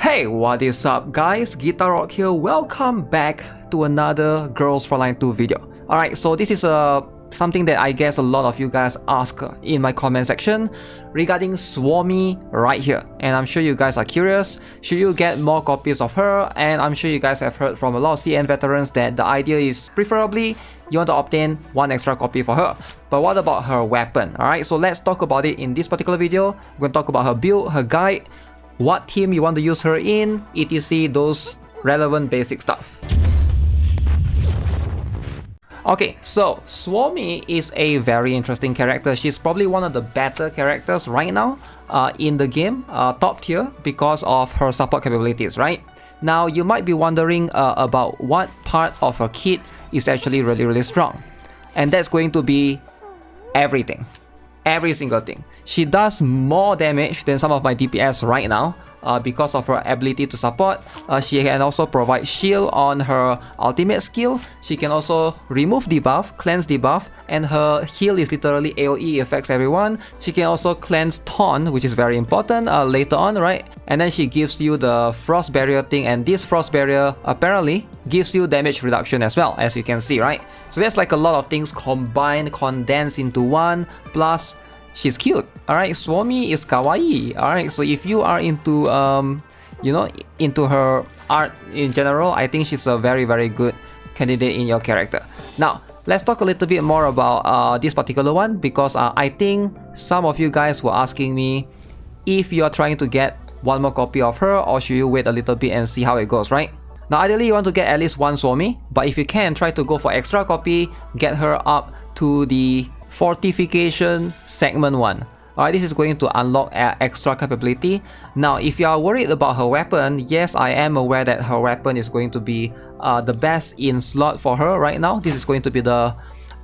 Hey, what is up guys? GuitarRock here. Welcome back to another Girls Frontline 2 video. Alright, so this is something that I guess a lot of you guys ask in my comment section regarding Suomi right here. And I'm sure you guys are curious, should you get more copies of her? And I'm sure you guys have heard from a lot of CN veterans that the idea is preferably you want to obtain one extra copy for her. But what about her weapon? Alright, so let's talk about it in this particular video. We're going to talk about her build, her guide, what team you want to use her in, etc, those relevant basic stuff. Okay, so Suomi is a very interesting character. She's probably one of the better characters right now in the game, top tier, because of her support capabilities, right? Now, you might be wondering about what part of her kit is actually really strong. And that's going to be everything. Every single thing. She does more damage than some of my DPS right now because of her ability to support. She can also provide shield on her ultimate skill. She can also remove debuff, cleanse debuff, and her heal is literally AoE, affects everyone. She can also cleanse taunt, which is very important later on, right? And then she gives you the frost barrier thing, and this frost barrier apparently gives you damage reduction as well, as you can see, right? So that's like a lot of things combined, condensed into one, plus she's cute. Alright, Suomi is kawaii. Alright, so if you are into you know, into her art in general, I think she's a very good candidate in your character. Now, let's talk a little bit more about this particular one, because I think some of you guys were asking me if you're trying to get one more copy of her, or should you wait a little bit and see how it goes, right? Now, ideally you want to get at least one Suomi, but if you can, try to go for extra copy, get her up to the fortification segment 1. Alright, this is going to unlock extra capability. Now, if you are worried about her weapon, yes, I am aware that her weapon is going to be the best in slot for her right now. This is going to be the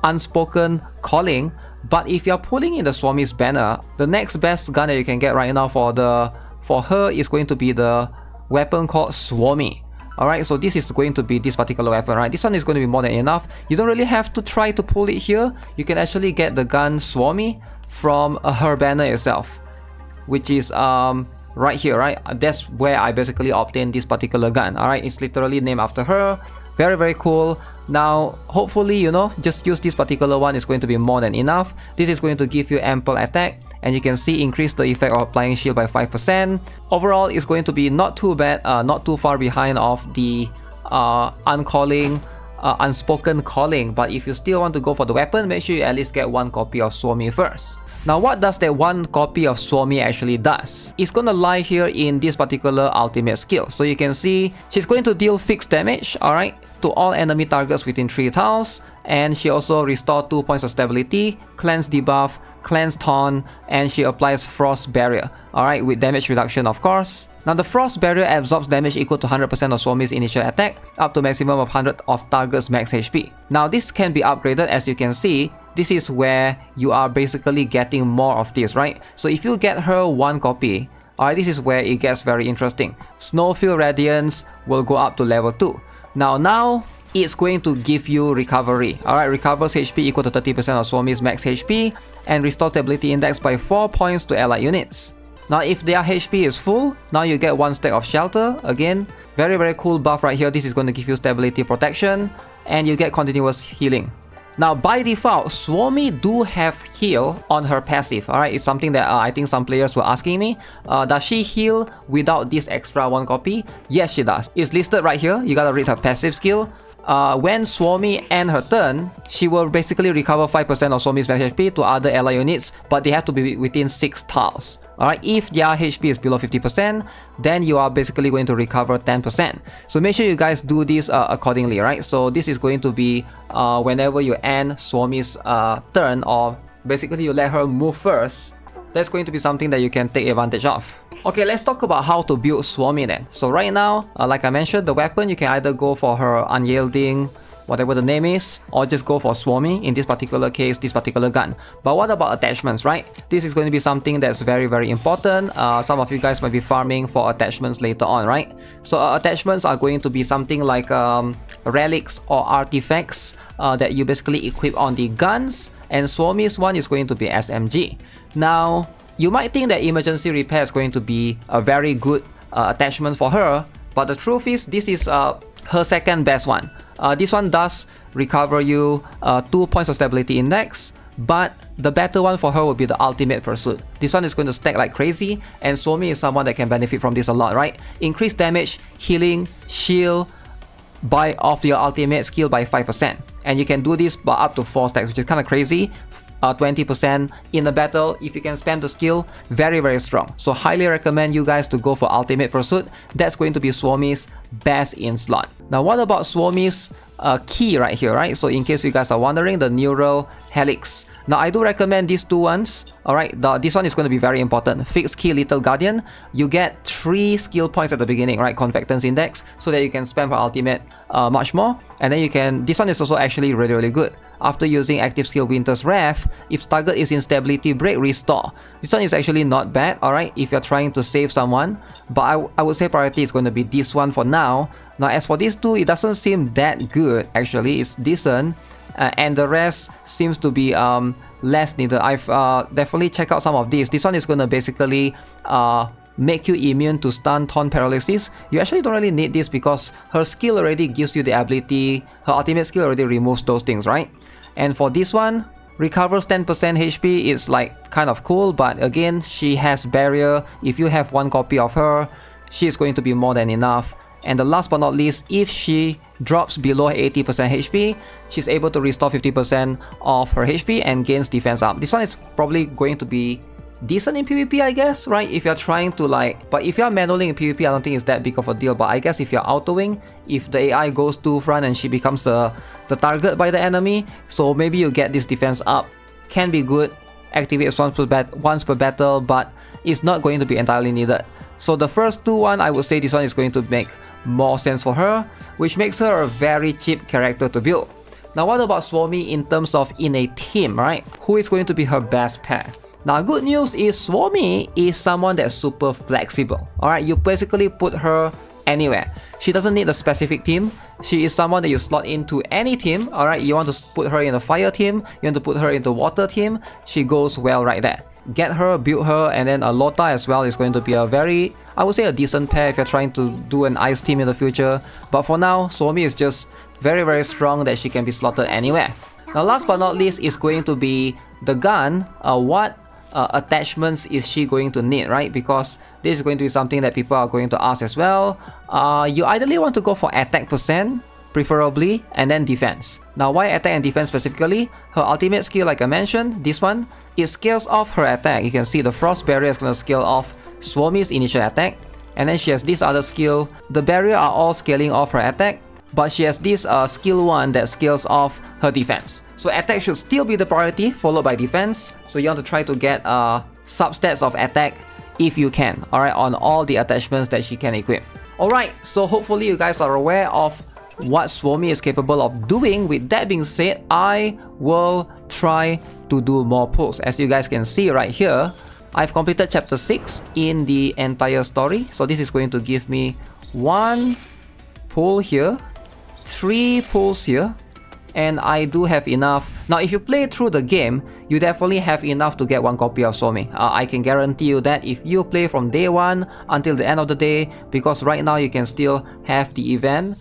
unspoken calling. But if you are pulling in the Suomi's banner, the next best gun that you can get right now for her is going to be the weapon called Suomi. Alright, so this is going to be this particular weapon, right? This one is going to be more than enough. You don't really have to try to pull it here. You can actually get the gun Suomi from her banner itself, which is right here, right? That's where I basically obtained this particular gun. Alright, it's literally named after her. Very cool. Now, hopefully, you know, just use this particular one is going to be more than enough. This is going to give you ample attack, and you can see increase the effect of applying shield by 5%. Overall, it's going to be not too bad, not too far behind of the unspoken calling. But if you still want to go for the weapon, make sure you at least get one copy of Suomi first. Now, what does that one copy of Suomi actually does? It's gonna lie here in this particular ultimate skill. So you can see she's going to deal fixed damage, alright, to all enemy targets within 3 tiles, and she also restores 2 points of stability, cleanse debuff, cleanse taunt, and she applies frost barrier, alright, with damage reduction of course. Now, the frost barrier absorbs damage equal to 100% of Suomi's initial attack, up to maximum of 100 of target's max HP. Now, this can be upgraded. As you can see, this is where you are basically getting more of this, right? So if you get her one copy, alright, this is where it gets very interesting. Snowfield Radiance will go up to level 2. Now it's going to give you recovery. Alright, recovers HP equal to 30% of Suomi's max HP, and restores stability index by 4 points to allied units. Now, if their HP is full, now you get 1 stack of shelter. Again, very cool buff right here. This is going to give you stability protection, and you get continuous healing. Now, by default, Suomi do have heal on her passive. Alright, it's something that I think some players were asking me. Does she heal without this extra one copy? Yes, she does. It's listed right here. You gotta read her passive skill. When Suomi end her turn, she will basically recover 5% of Suomi's max HP to other ally units, but they have to be within 6 tiles. Alright, if their HP is below 50%, then you are basically going to recover 10%. So make sure you guys do this accordingly, right? So this is going to be whenever you end Suomi's turn, or basically you let her move first, that's going to be something that you can take advantage of. Okay, let's talk about how to build Suomi then. So right now, like I mentioned, the weapon, you can either go for her unyielding, whatever the name is, or just go for Suomi, in this particular case, this particular gun. But what about attachments, right? This is going to be something that's very important. Some of you guys might be farming for attachments later on, right? So attachments are going to be something like relics or artifacts that you basically equip on the guns, and Suomi's one is going to be SMG. Now, you might think that emergency repair is going to be a very good attachment for her, but the truth is this is her second best one. This one does recover you 2 points of stability index, but the better one for her would be the ultimate pursuit. This one is going to stack like crazy, and Suomi is someone that can benefit from this a lot, right? Increase damage, healing, shield by off your ultimate skill by 5%, and you can do this by up to 4 stacks, which is kind of crazy. 20% in the battle if you can spam the skill, very strong. So highly recommend you guys to go for ultimate pursuit. That's going to be Suomi's best in slot. Now what about Suomi's key right here, right? So in case you guys are wondering, the neural helix. Now I do recommend these two ones. Alright, this one is going to be very important. Fixed key little guardian. You get 3 skill points at the beginning, right? Convectance index, so that you can spam for ultimate much more. And then you can, this one is also actually really good. After using active skill Winter's Wrath, if target is in stability break, restore. This one is actually not bad, alright, if you're trying to save someone. But I would say priority is going to be this one for now. Now as for these two, it doesn't seem that good actually. It's decent. And the rest seems to be less needed. I've definitely checked out some of these. This one is going to basically make you immune to stun, taunt, paralysis. You actually don't really need this because her skill already gives you the ability, her ultimate skill already removes those things, right? And for this one, recovers 10% HP. It's like kind of cool, but again, she has barrier. If you have 1 copy of her, she is going to be more than enough. And the last but not least, if she drops below 80% HP, she's able to restore 50% of her HP and gains defense up. This one is probably going to be decent in PvP, I guess, right? If you're trying to but if you're manualing in PvP, I don't think it's that big of a deal. But I guess if you're autoing, if the AI goes too front and she becomes the target by the enemy, so maybe you get this defense up, can be good, activates once per battle, but it's not going to be entirely needed. So the first two one, I would say this one is going to make more sense for her, which makes her a very cheap character to build. Now what about Suomi in terms of in a team, right? Who is going to be her best pair? Now good news is Suomi is someone that's super flexible. Alright, you basically put her anywhere. She doesn't need a specific team. She is someone that you slot into any team. Alright, you want to put her in a fire team, you want to put her into water team, she goes well right there. Get her, build her, and then a Lota as well is going to be a very, I would say a decent pair if you're trying to do an ice team in the future. But for now, Suomi is just very strong that she can be slotted anywhere. Now last but not least is going to be the gun. What attachments is she going to need, right? Because this is going to be something that people are going to ask as well. You ideally want to go for attack percent, preferably, and then defense. Now why attack and defense specifically? Her ultimate skill, like I mentioned, this one, it scales off her attack. You can see the frost barrier is going to scale off Suomi's initial attack, and then she has this other skill. The barrier are all scaling off her attack, but she has this skill 1 that scales off her defense. So attack should still be the priority, followed by defense. So you want to try to get substats of attack if you can, alright, on all the attachments that she can equip. Alright, so hopefully you guys are aware of what Suomi is capable of doing. With that being said, I will try to do more pulls. As you guys can see right here, I've completed chapter 6 in the entire story. So this is going to give me 1 pull here, 3 pulls here, and I do have enough. Now if you play through the game, you definitely have enough to get 1 copy of Suomi. I can guarantee you that if you play from day 1 until the end of the day, because right now you can still have the event.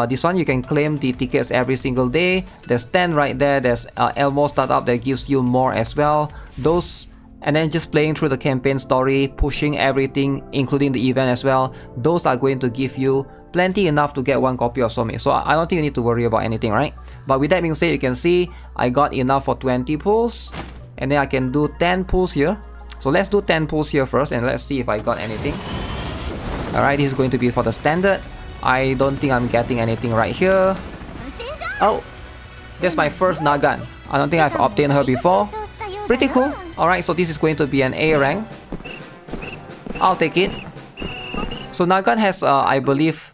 This one you can claim the tickets every single day. There's 10 right there. There's Elmo startup that gives you more as well. Those, and then just playing through the campaign story, pushing everything including the event as well, those are going to give you plenty enough to get 1 copy of Suomi. So I don't think you need to worry about anything, right? But with that being said, you can see I got enough for 20 pulls, and then I can do 10 pulls here. So let's do 10 pulls here first, and let's see if I got anything. Alright, this is going to be for the standard. I don't think I'm getting anything right here. Oh, that's my first Nagan. I don't think I've obtained her before. Pretty cool. Alright, so this is going to be an A rank. I'll take it. So Nagan has, I believe,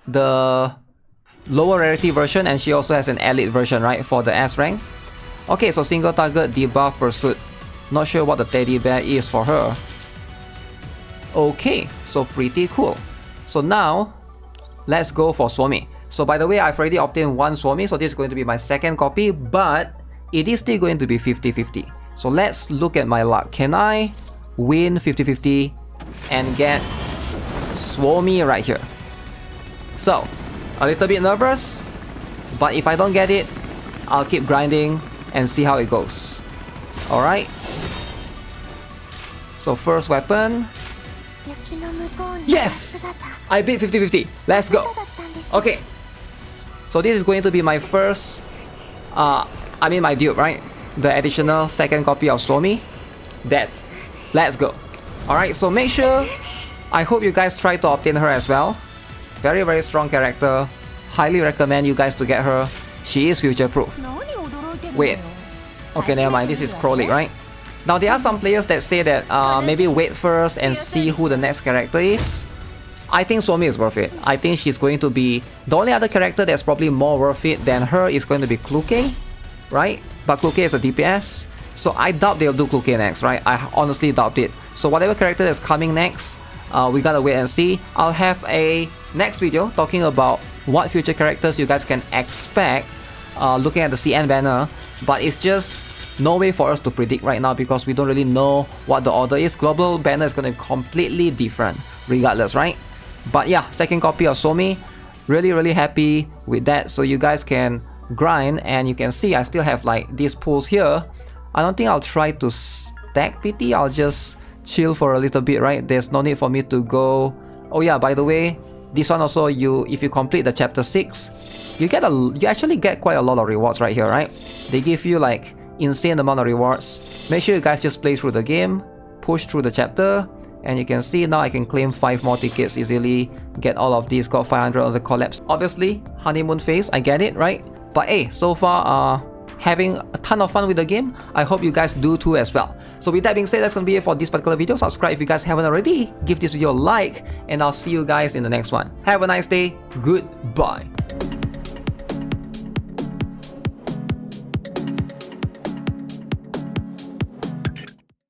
the lower rarity version, and she also has an elite version, right, for the S rank. Okay, so single target debuff pursuit. Not sure what the teddy bear is for her. Okay, so pretty cool. So now, let's go for Suomi. So by the way, I've already obtained 1 Suomi, so this is going to be my second copy, but it is still going to be 50-50. So let's look at my luck. Can I win 50-50 and get Suomi right here. So, a little bit nervous, but if I don't get it, I'll keep grinding and see how it goes. Alright. So first weapon. Yes! I beat 50-50. Let's go. Okay. So this is going to be my first, my dupe, right? The additional second copy of Suomi. Let's go. Alright, so make sure, I hope you guys try to obtain her as well. Very, very strong character. Highly recommend you guys to get her. She is future proof. Wait. Okay, never mind. This is Crowley, right? Now there are some players that say that maybe wait first and see who the next character is. I think Suomi is worth it. I think she's going to be... The only other character that's probably more worth it than her is going to be Kluke, right? But Kluke is a DPS, so I doubt they'll do Kluke next, right? I honestly doubt it. So whatever character that's coming next, we gotta wait and see. I'll have a next video talking about what future characters you guys can expect looking at the CN banner, but it's just no way for us to predict right now because we don't really know what the order is. Global banner is going to be completely different regardless, right? But yeah, second copy of Suomi, really happy with that. So you guys can grind, and you can see I still have like these pools here. I don't think I'll try to stack PT, I'll just chill for a little bit, right? There's no need for me to go... Oh yeah, by the way, this one also, if you complete the chapter 6, you actually get quite a lot of rewards right here, right? They give you like insane amount of rewards. Make sure you guys just play through the game, push through the chapter, and you can see now I can claim 5 more tickets easily, get all of these, got 500 on the collapse. Obviously, honeymoon phase, I get it, right? But hey, so far, having a ton of fun with the game. I hope you guys do too as well. So with that being said, that's gonna be it for this particular video. Subscribe if you guys haven't already, give this video a like, and I'll see you guys in the next one. Have a nice day, goodbye.